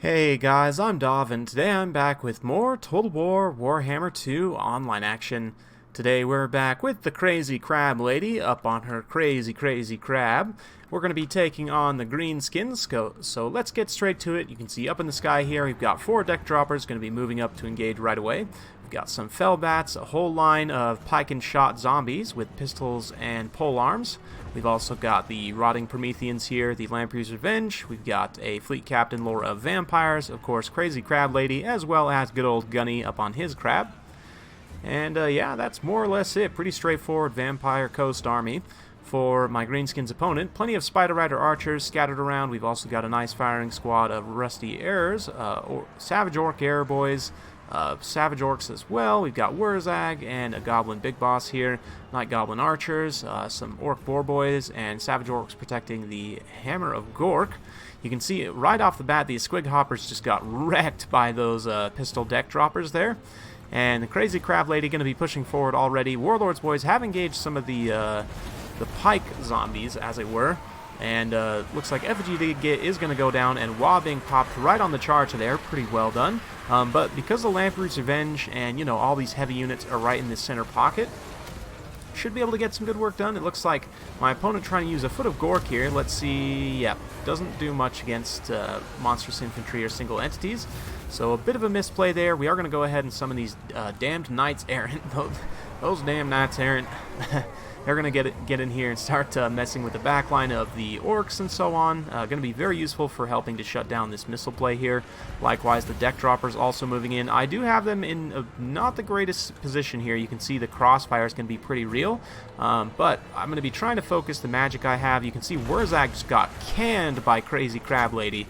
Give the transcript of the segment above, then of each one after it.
Hey guys, I'm Dov, and today I'm back with more Total War Warhammer 2 online action. Today we're back with the Crazy Crab Lady up on her crazy crab. We're going to be taking on the Greenskins, so let's get straight to it. You can see up in the sky here we've got 4 deck droppers going to be moving up to engage right away. We've got some fell bats, a whole line of pike and shot zombies with pistols and pole arms. We've also got the Rotting Prometheans here, the Lamprey's Revenge. We've got a Fleet Captain lore of vampires, of course Crazy Crab Lady, as well as good old Gunny up on his crab. And yeah, that's more or less it. Pretty straightforward Vampire Coast army for my Greenskins opponent. Plenty of Spider Rider archers scattered around. We've also got a nice firing squad of Rusty Airs, Savage Orc Air Boys, Savage Orcs as well. We've got Wurzag and a Goblin Big Boss here, Night Goblin Archers, some Orc Boar Boys, and Savage Orcs protecting the Hammer of Gork. You can see right off the bat the Squig Hoppers just got wrecked by those pistol deck droppers there. And the Crazy Crab Lady going to be pushing forward already. Warlords Boys have engaged some of the pike zombies, as it were. And looks like Effigy is going to go down, and Wah being popped right on the charge there. Pretty well done. But because the Lamprey's Revenge and, you know, all these heavy units are right in this center pocket, should be able to get some good work done. It looks like my opponent trying to use a Foot of Gork here. Let's see. Yep, doesn't do much against monstrous infantry or single entities. So a bit of a misplay there. We are going to go ahead and summon these damned Knights Errant. Those damn Knights Errant. They're going to get in here and start messing with the backline of the Orcs and so on. Going to be very useful for helping to shut down this missile play here. Likewise, the deck droppers also moving in. I do have them in not the greatest position here. You can see the crossfire is going to be pretty real. But I'm going to be trying to focus the magic I have. You can see Wurzag just got canned by Crazy Crab Lady.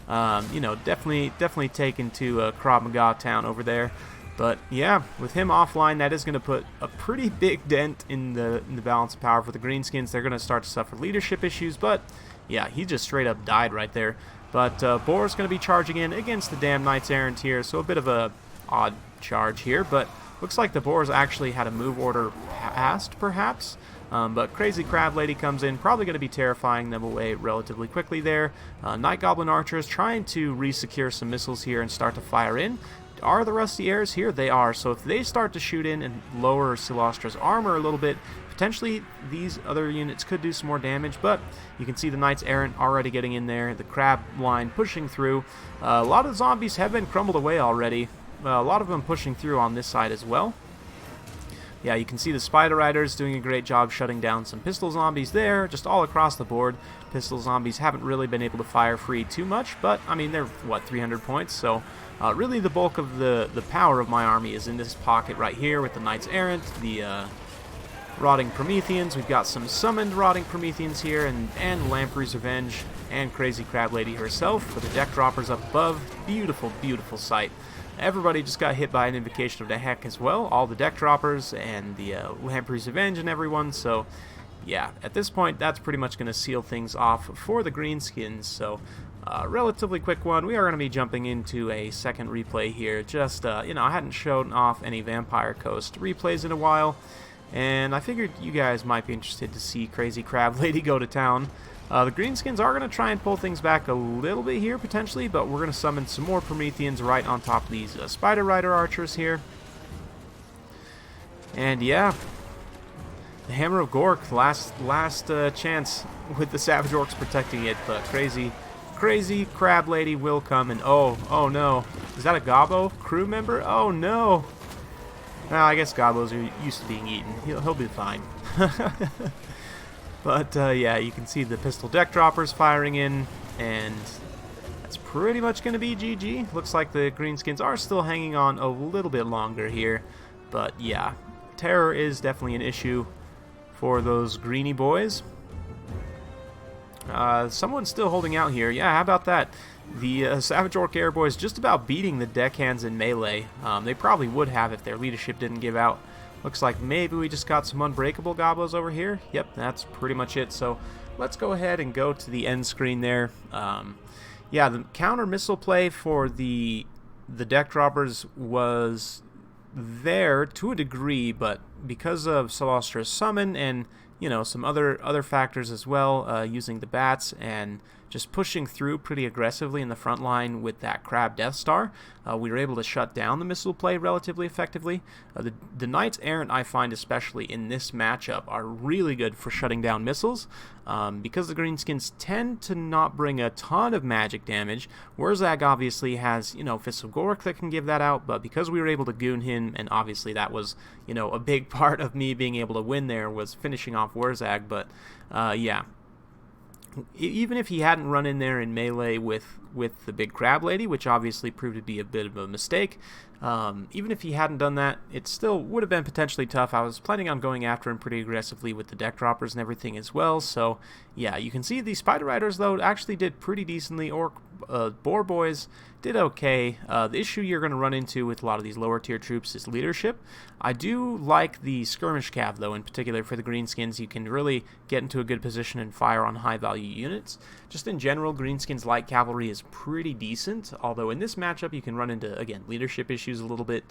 You know, definitely taken to Krav Maga town over there. But yeah, with him offline, that is going to put a pretty big dent in the balance of power for the Greenskins. They're going to start to suffer leadership issues, but yeah, he just straight up died right there. But Boar's going to be charging in against the damn Knights Errant here, so a bit of a odd charge here, but looks like the Boars actually had a move order passed, perhaps. But Crazy Crab Lady comes in, probably going to be terrifying them away relatively quickly there. Night Goblin Archers trying to re-secure some missiles here and start to fire in. Are the Rusty Airs here? They are. So if they start to shoot in and lower Silostra's armor a little bit, potentially these other units could do some more damage, but you can see the Knights Errant already getting in there, the crab line pushing through. A lot of the zombies have been crumbled away already. A lot of them pushing through on this side as well. Yeah, you can see the Spider Riders doing a great job shutting down some pistol zombies there, just all across the board. Pistol zombies haven't really been able to fire free too much, but, I mean, they're, what, 300 points? So, really the bulk of the power of my army is in this pocket right here with the Knights Errant, the Rotting Prometheans. We've got some summoned Rotting Prometheans here, and Lamprey's Revenge, and Crazy Crab Lady herself, with the deck droppers up above. Beautiful, beautiful sight. Everybody just got hit by an Invocation of the Heck as well, all the deck droppers and the Lamprey's Revenge and everyone, so yeah, at this point that's pretty much going to seal things off for the Greenskins. So relatively quick one. We are going to be jumping into a second replay here. Just, you know, I hadn't shown off any Vampire Coast replays in a while, and I figured you guys might be interested to see Crazy Crab Lady go to town. The Greenskins are going to try and pull things back a little bit here, potentially, but we're going to summon some more Prometheans right on top of these Spider Rider Archers here. And yeah, the Hammer of Gork, last chance with the Savage Orcs protecting it, but Crazy Crab Lady will come, and oh no, is that a Gobbo crew member? Oh no! Well, I guess Gobbos are used to being eaten. He'll be fine. But, yeah, you can see the pistol deck droppers firing in, and that's pretty much going to be GG. Looks like the Greenskins are still hanging on a little bit longer here, but, yeah, terror is definitely an issue for those greeny boys. Someone's still holding out here. Yeah, how about that? The Savage Orc Air Boys just about beating the deckhands in melee. They probably would have if their leadership didn't give out. Looks like maybe we just got some unbreakable gobbos over here. Yep, that's pretty much it. So let's go ahead and go to the end screen there. Yeah, the counter missile play for the deck droppers was there to a degree, but because of Silostra's summon and, you know, some other factors as well, using the bats and just pushing through pretty aggressively in the front line with that Crab Death Star. We were able to shut down the missile play relatively effectively. The Knights Errant, I find, especially in this matchup, are really good for shutting down missiles. Because the Greenskins tend to not bring a ton of magic damage. Wurzag obviously has, Fists of Gork that can give that out, but because we were able to goon him, and obviously that was, a big part of me being able to win there was finishing off Wurzag, but yeah. Even if he hadn't run in there in melee with the big crab lady, which obviously proved to be a bit of a mistake, even if he hadn't done that, it still would have been potentially tough. I was planning on going after him pretty aggressively with the deck droppers and everything as well, so yeah, you can see these Spider Riders, though, actually did pretty decently. Boar Boys did okay. The issue you're going to run into with a lot of these lower tier troops is leadership. I do like the Skirmish Cav, though, in particular for the Greenskins. You can really get into a good position and fire on high value units. Just in general, Greenskins light cavalry is pretty decent, although in this matchup you can run into, again, leadership issues a little bit.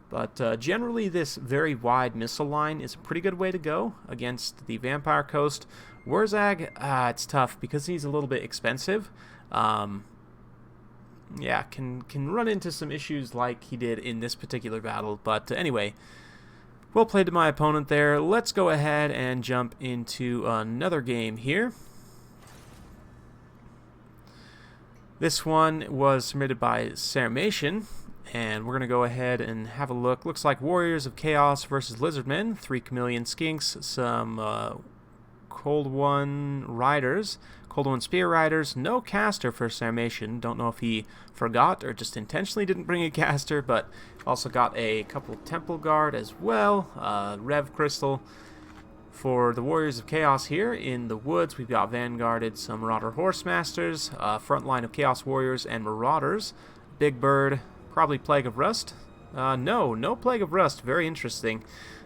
But generally this very wide missile line is a pretty good way to go against the Vampire Coast. Wurzag, it's tough because he's a little bit expensive. Yeah, can run into some issues like he did in this particular battle. But anyway, well played to my opponent there. Let's go ahead and jump into another game here. This one was submitted by Sarmation, and we're going to go ahead and have a look. Looks like Warriors of Chaos versus Lizardmen, 3 Chameleon Skinks, some Cold One Riders, Cold One Spear Riders, no caster for Sarmation. Don't know if he forgot or just intentionally didn't bring a caster, but also got a couple Temple Guard as well, Rev Crystal. For the Warriors of Chaos here in the woods, we've got Vanguarded, some Marauder Horsemasters, front line of Chaos Warriors and Marauders, Big Bird, probably Plague of Rust. No Plague of Rust, very interesting.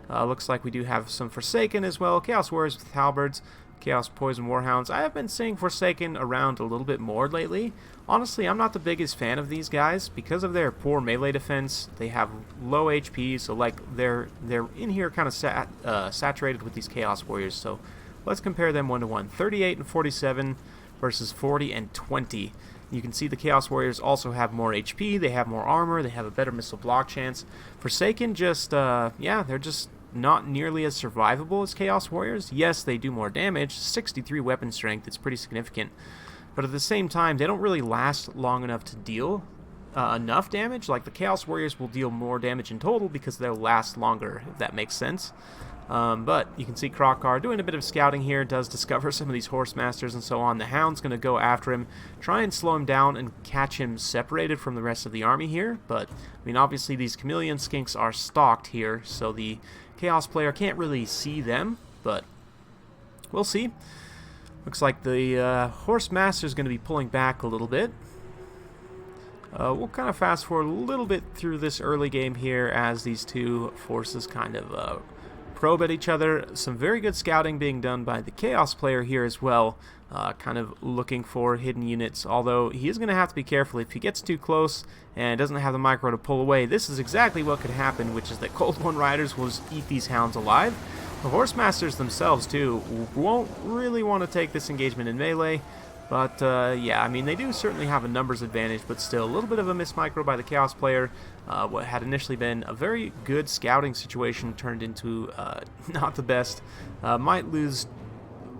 Looks like we do have some Forsaken as well, Chaos Warriors with Halberds, Chaos Poison Warhounds. I have been seeing Forsaken around a little bit more lately. Honestly, I'm not the biggest fan of these guys because of their poor melee defense. They have low HP, so like they're in here kind of saturated with these Chaos Warriors. So let's compare them 1-to-1. 38 and 47 versus 40 and 20. You can see the Chaos Warriors also have more HP, they have more armor, they have a better missile block chance. Forsaken just, yeah, they're just not nearly as survivable as Chaos Warriors. Yes, they do more damage, 63 weapon strength, it's pretty significant. But at the same time, they don't really last long enough to deal enough damage. Like the Chaos Warriors will deal more damage in total because they'll last longer, if that makes sense. But you can see Krokar doing a bit of scouting here, does discover some of these Horsemasters and so on. The Hound's going to go after him, try and slow him down and catch him separated from the rest of the army here. But, I mean, obviously these Chameleon Skinks are stalked here, so the Chaos player can't really see them, but we'll see. Looks like the Horsemaster's going to be pulling back a little bit. We'll kind of fast forward a little bit through this early game here as these two forces kind of probe at each other. Some very good scouting being done by the Chaos player here as well, kind of looking for hidden units, although he is going to have to be careful. If he gets too close and doesn't have the micro to pull away, this is exactly what could happen, which is that Cold One Riders will just eat these Hounds alive. The Horsemasters themselves, too, won't really want to take this engagement in melee, but yeah, I mean, they do certainly have a numbers advantage, but still a little bit of a miss micro by the Chaos player. What had initially been a very good scouting situation turned into not the best. Might lose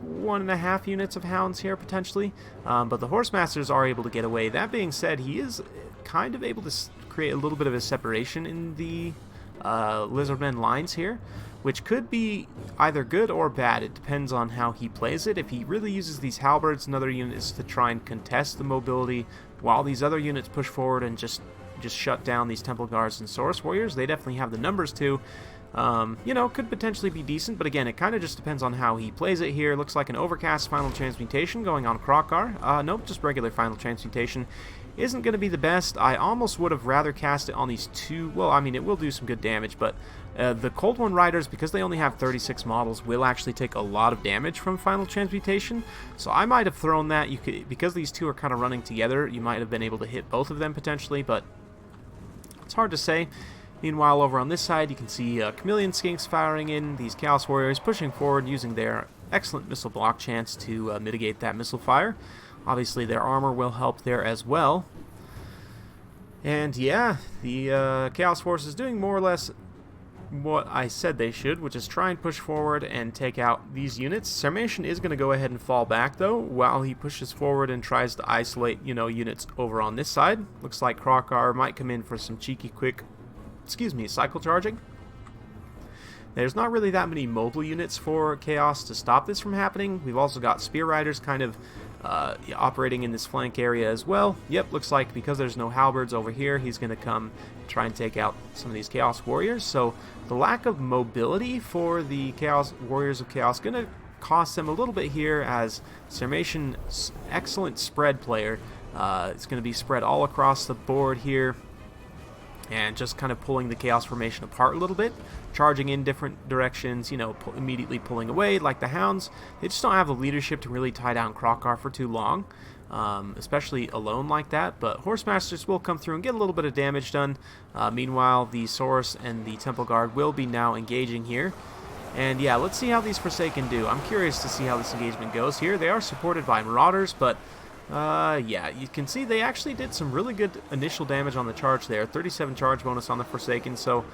1.5 units of Hounds here, potentially, but the Horsemasters are able to get away. That being said, he is kind of able to create a little bit of a separation in the Lizardmen lines here, which could be either good or bad. It depends on how he plays it. If he really uses these Halberds and other units to try and contest the mobility while these other units push forward and just shut down these Temple Guards and Source Warriors, they definitely have the numbers to. You know, could potentially be decent, but again, it kind of just depends on how he plays it here. Looks like an Overcast Final Transmutation going on Krokar. Nope, just regular Final Transmutation. Isn't going to be the best. I almost would have rather cast it on these two. Well, I mean, it will do some good damage, but the Cold One Riders, because they only have 36 models, will actually take a lot of damage from Final Transmutation. So I might have thrown that. You could, because these two are kind of running together, you might have been able to hit both of them potentially, but it's hard to say. Meanwhile, over on this side, you can see Chameleon Skinks firing in, these Chaos Warriors pushing forward using their excellent missile block chance to mitigate that missile fire. Obviously their armor will help there as well. And yeah, the Chaos Force is doing more or less what I said they should, which is try and push forward and take out these units. Sarmatian is going to go ahead and fall back, though, while he pushes forward and tries to isolate, units over on this side. Looks like Krokar might come in for some cheeky quick, cycle charging. There's not really that many mobile units for Chaos to stop this from happening. We've also got Spear Riders kind of operating in this flank area as well. Yep, looks like because there's no halberds over here, he's going to come try and take out some of these Chaos Warriors. So the lack of mobility for the Chaos Warriors of Chaos going to cost them a little bit here, as Sarmatian, excellent spread player, it's going to be spread all across the board here, and just kind of pulling the Chaos formation apart a little bit, charging in different directions, immediately pulling away like the Hounds. They just don't have the leadership to really tie down Krokar for too long, especially alone like that. But Horsemasters will come through and get a little bit of damage done. Meanwhile, the Saurus and the Temple Guard will be now engaging here. And yeah, let's see how these Forsaken do. I'm curious to see how this engagement goes here. They are supported by Marauders, but yeah, you can see they actually did some really good initial damage on the charge there. 37 charge bonus on the Forsaken, so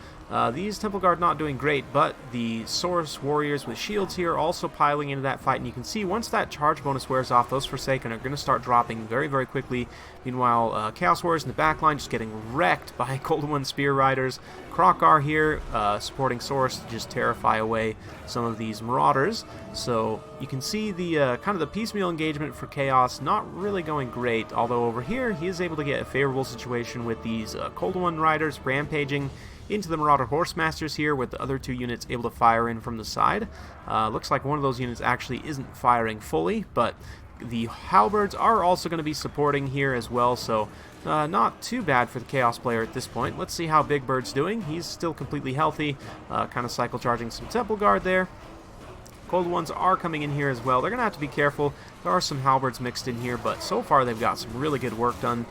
these Temple Guard not doing great, but the Saurus Warriors with shields here also piling into that fight, and you can see once that charge bonus wears off, those Forsaken are going to start dropping very, very quickly. Meanwhile, Chaos Warriors in the backline just getting wrecked by Golden One Spear Riders. Krokar here supporting Saurus to just terrify away some of these Marauders. So you can see the kind of the piecemeal engagement for Chaos not really going great, although over here he is able to get a favorable situation with these Golden One Riders rampaging into the Marauder Horsemasters here, with the other two units able to fire in from the side. Looks like one of those units actually isn't firing fully, but the Halberds are also going to be supporting here as well, so not too bad for the Chaos player at this point. Let's see how Big Bird's doing. He's still completely healthy, kind of cycle charging some Temple Guard there. Cold Ones are coming in here as well. They're going to have to be careful. There are some Halberds mixed in here, but so far they've got some really good work done.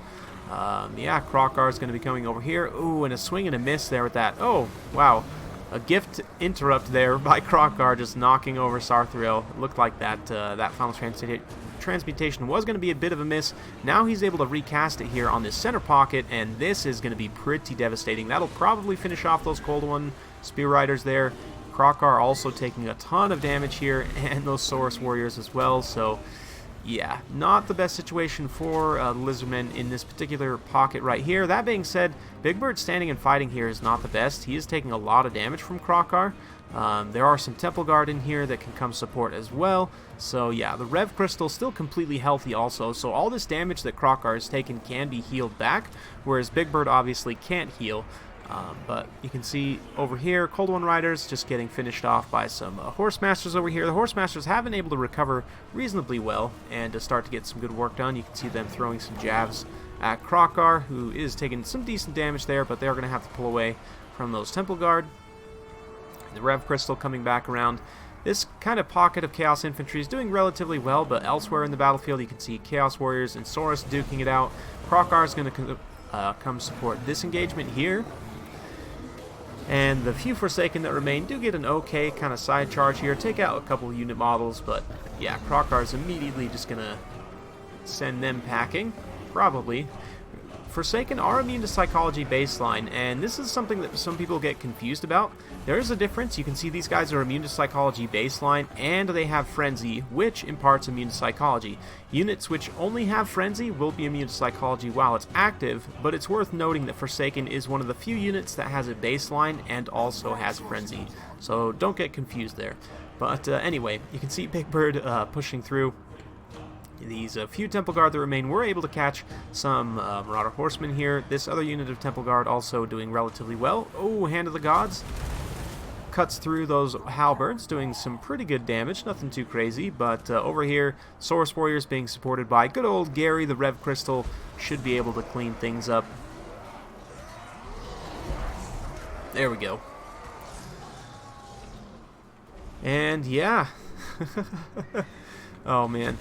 Yeah, Krokar is going to be coming over here. Ooh, and a swing and a miss there with that. Oh, wow. A gift interrupt there by Krokar, just knocking over Sarthriel. It looked like that final transmutation was going to be a bit of a miss. Now he's able to recast it here on this center pocket, and this is going to be pretty devastating. That'll probably finish off those Cold One Spear Riders there. Krokar also taking a ton of damage here, and those Saurus Warriors as well, so yeah, not the best situation for the Lizardmen in this particular pocket right here. That being said, Big Bird standing and fighting here is not the best. He is taking a lot of damage from Krokar. There are some Temple Guard in here that can come support as well. So yeah, the Rev Crystal still completely healthy also. So all this damage that Krokar has taken can be healed back, whereas Big Bird obviously can't heal. But you can see over here, Cold One Riders just getting finished off by some Horsemasters over here. The Horsemasters have been able to recover reasonably well and to start to get some good work done. You can see them throwing some jabs at Krokar, who is taking some decent damage there, but they're going to have to pull away from those Temple Guard. The Rev Crystal coming back around. This kind of pocket of Chaos Infantry is doing relatively well, but elsewhere in the battlefield you can see Chaos Warriors and Saurus duking it out. Krokar is going to come support this engagement here. And the few Forsaken that remain do get an okay kind of side charge here. Take out a couple of unit models, but yeah, Krokar is immediately just going to send them packing. Probably. Forsaken are immune to Psychology baseline, and this is something that some people get confused about. There is a difference. You can see these guys are immune to Psychology baseline, and they have Frenzy, which imparts immune to Psychology. Units which only have Frenzy will be immune to Psychology while it's active, but it's worth noting that Forsaken is one of the few units that has a baseline and also has Frenzy, so don't get confused there. But anyway, you can see Big Bird pushing through. These few Temple Guard that remain were able to catch some Marauder Horsemen here. This other unit of Temple Guard also doing relatively well. Oh, Hand of the Gods cuts through those Halberds, doing some pretty good damage. Nothing too crazy, but over here, Saurus Warriors being supported by good old Gary. The Rev Crystal should be able to clean things up. There we go. And yeah. Oh, man.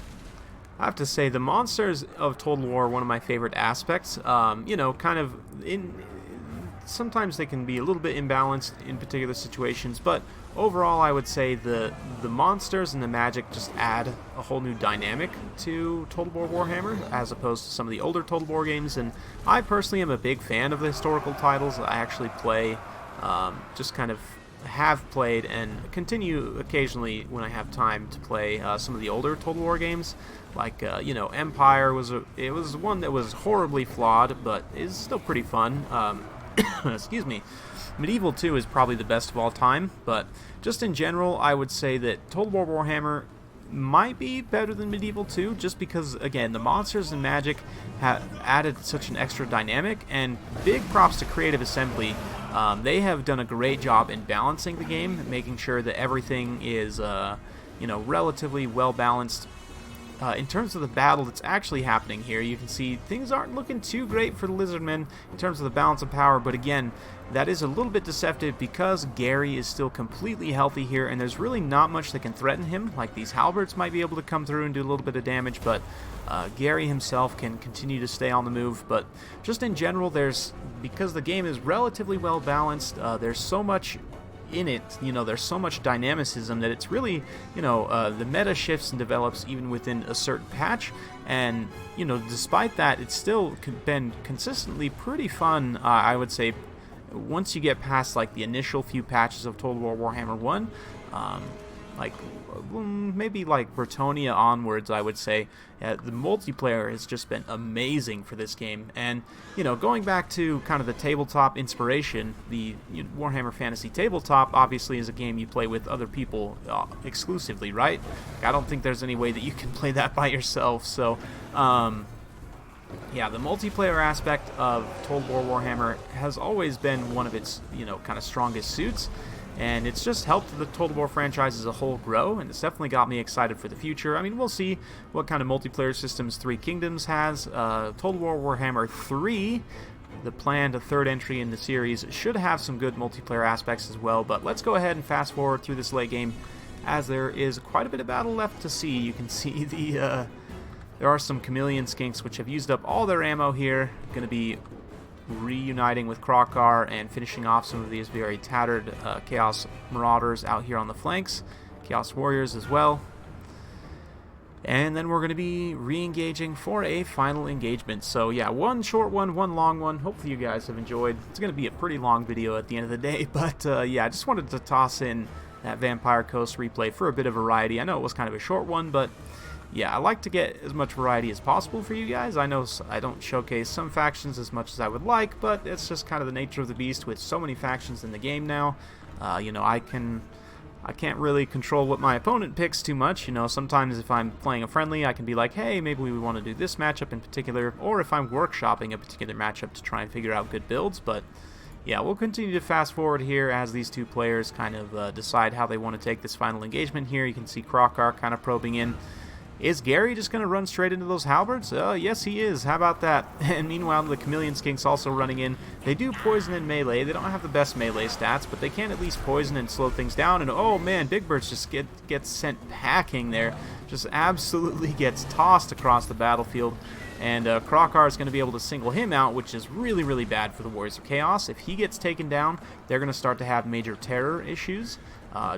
I have to say, the monsters of Total War are one of my favorite aspects. You know, kind of sometimes they can be a little bit imbalanced in particular situations, but overall I would say the monsters and the magic just add a whole new dynamic to Total War Warhammer as opposed to some of the older Total War games. And I personally am a big fan of the historical titles. I actually play, just kind of have played and continue occasionally when I have time to play some of the older Total War games. Like, Empire was one that was horribly flawed, but is still pretty fun. Excuse me. Medieval 2 is probably the best of all time, but just in general, I would say that Total War Warhammer might be better than Medieval 2, just because, again, the monsters and magic have added such an extra dynamic, and big props to Creative Assembly. They have done a great job in balancing the game, making sure that everything is, relatively well balanced. In terms of the battle that's actually happening here, you can see things aren't looking too great for the Lizardmen in terms of the balance of power, but again, that is a little bit deceptive because Gary is still completely healthy here, and there's really not much that can threaten him. Like, these halberds might be able to come through and do a little bit of damage, but Gary himself can continue to stay on the move. But just in general, because the game is relatively well balanced, there's so much in it, there's so much dynamicism that it's really, the meta shifts and develops even within a certain patch, and, despite that, it's still been consistently pretty fun, I would say, once you get past, like, the initial few patches of Total War Warhammer 1, maybe like Bretonia onwards, I would say. The multiplayer has just been amazing for this game, and going back to kind of the tabletop inspiration, the Warhammer Fantasy Tabletop obviously is a game you play with other people exclusively, right? I don't think there's any way that you can play that by yourself, so yeah, the multiplayer aspect of Total War Warhammer has always been one of its kind of strongest suits, and it's just helped the Total War franchise as a whole grow, and it's definitely got me excited for the future. I mean, we'll see what kind of multiplayer systems Three Kingdoms has. Total War Warhammer 3, the planned third entry in the series, should have some good multiplayer aspects as well, but let's go ahead and fast forward through this late game, as there is quite a bit of battle left to see. You can see there are some chameleon skinks which have used up all their ammo here, going to be reuniting with Krokar and finishing off some of these very tattered Chaos Marauders out here on the flanks, Chaos Warriors as well. And then we're going to be re-engaging for a final engagement. So yeah, one short one, one long one. Hopefully you guys have enjoyed. It's going to be a pretty long video at the end of the day, but yeah, I just wanted to toss in that Vampire Coast replay for a bit of variety. I know it was kind of a short one, but yeah, I like to get as much variety as possible for you guys. I know I don't showcase some factions as much as I would like, but it's just kind of the nature of the beast with so many factions in the game now. I can't really control what my opponent picks too much. Sometimes if I'm playing a friendly, I can be like, hey, maybe we want to do this matchup in particular, or if I'm workshopping a particular matchup to try and figure out good builds. But yeah, we'll continue to fast forward here as these two players kind of decide how they want to take this final engagement here. You can see Krokar kind of probing in. Is Gary just going to run straight into those halberds? Yes, he is. How about that? And meanwhile, the Chameleon Skinks also running in. They do poison and melee. They don't have the best melee stats, but they can at least poison and slow things down. And oh man, Big Birds just gets sent packing there. Just absolutely gets tossed across the battlefield. And Krokar is going to be able to single him out, which is really, really bad for the Warriors of Chaos. If he gets taken down, they're going to start to have major terror issues,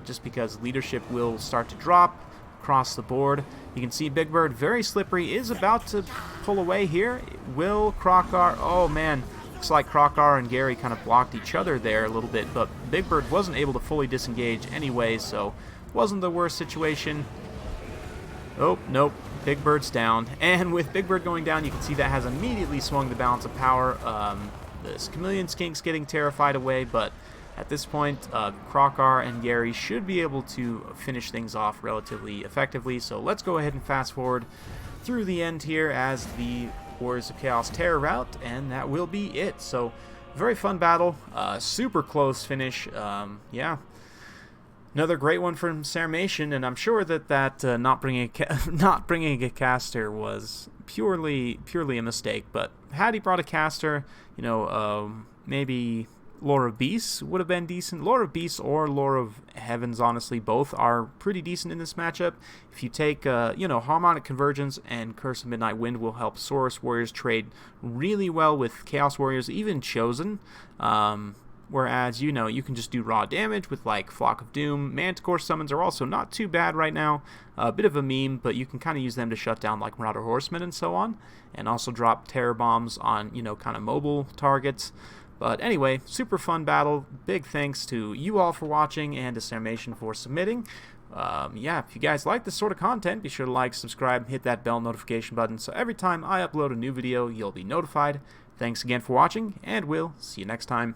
just because leadership will start to drop across the board. You can see Big Bird, very slippery, is about to pull away here. Will Krokar... Oh man, looks like Krokar and Gary kind of blocked each other there a little bit, but Big Bird wasn't able to fully disengage anyway, so wasn't the worst situation. Oh, nope. Big Bird's down. And with Big Bird going down, you can see that has immediately swung the balance of power. This Chameleon Skink's getting terrified away, but at this point, Krokar and Gary should be able to finish things off relatively effectively. So let's go ahead and fast forward through the end here as the Warriors of Chaos tear out, and that will be it. So very fun battle, super close finish. Yeah, another great one from Sarmation, and I'm sure that not bringing a caster was purely a mistake. But had he brought a caster, maybe Lore of Beasts would have been decent. Lore of Beasts or Lore of Heavens, honestly, both are pretty decent in this matchup. If you take, Harmonic Convergence and Curse of Midnight Wind will help Saurus Warriors trade really well with Chaos Warriors, even Chosen. Whereas, you can just do raw damage with, like, Flock of Doom. Manticore summons are also not too bad right now. A bit of a meme, but you can kind of use them to shut down, like, Marauder Horsemen and so on. And also drop Terror Bombs on, kind of mobile targets. But anyway, super fun battle. Big thanks to you all for watching and to Sarmation for submitting. If you guys like this sort of content, be sure to like, subscribe, hit that bell notification button so every time I upload a new video, you'll be notified. Thanks again for watching, and we'll see you next time.